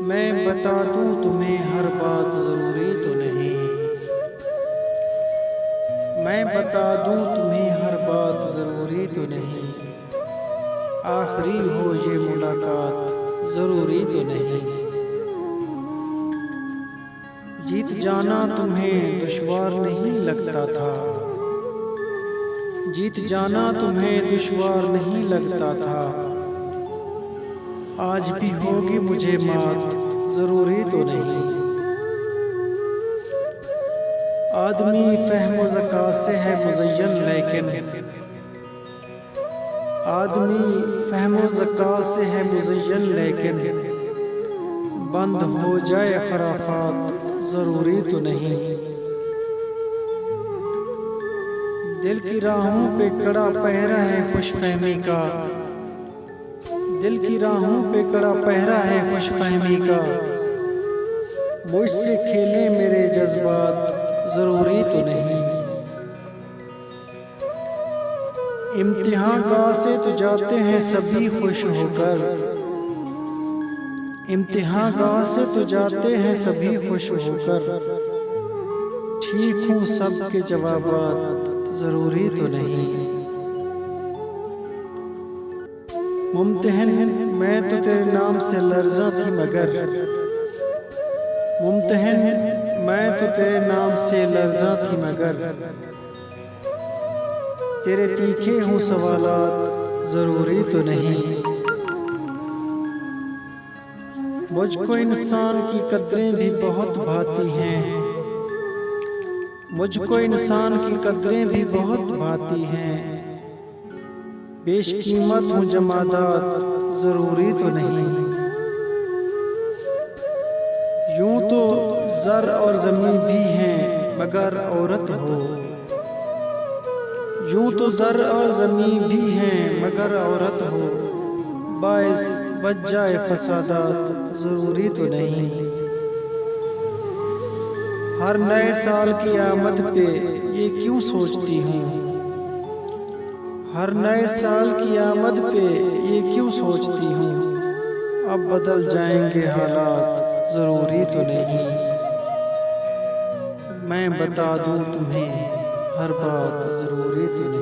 मैं बता दूं तुम्हें हर बात ज़रूरी तो नहीं। मैं बता दूं तुम्हें हर बात ज़रूरी तो नहीं। आखिरी हो ये मुलाकात ज़रूरी तो नहीं। जीत जाना तुम्हें दुश्वार नहीं लगता था। जीत जाना तुम्हें दुश्वार नहीं लगता था। आज भी होगी मुझे मात ज़रूरी तो नहीं। आदमी फ़हम ज़कात से है मुज़य्यन लेकिन आदमी फ़हम ज़कात से है मुज़य्यन लेकिन बंद हो जाए खराफात ज़रूरी तो नहीं। दिल की राहों पे कड़ा पहरा है खुशफहमी का। दिल की राहों पे कड़ा पहरा है खुशफहमी का। मुझसे खेले मेरे जज्बात ज़रूरी तो नहीं। इम्तिहान गाह से तो जाते हैं सभी खुश होकर। इम्तिहान गाह से तो जाते हैं सभी खुश होकर। ठीक हूँ सबके जवाबात ज़रूरी तो नहीं। मुम्तहन मैं तो तेरे नाम से लर्ज़ा थी मगर मुम्तहन मैं तो तेरे नाम से लर्ज़ा थी मगर तेरे तीखे हूँ सवालात ज़रूरी तो नहीं। मुझको इंसान की कदरें भी बहुत भाती हैं। मुझको इंसान की कदरें भी बहुत भाती हैं। बेशकीमत हूँ जमादात ज़रूरी तो नहीं। यूं तो ज़र और ज़मीन भी हैं मगर औरत हो। यूं तो ज़र और ज़मीन भी हैं मगर औरत हो। बाइस बच जाए फसादात ज़रूरी तो नहीं। हर नए साल की आमद पे ये क्यों सोचती हूँ। हर नए साल की आमद पे ये क्यों सोचती हूँ। अब बदल जाएंगे हालात ज़रूरी तो नहीं। मैं बता दूँ तुम्हें हर बात ज़रूरी तो नहीं।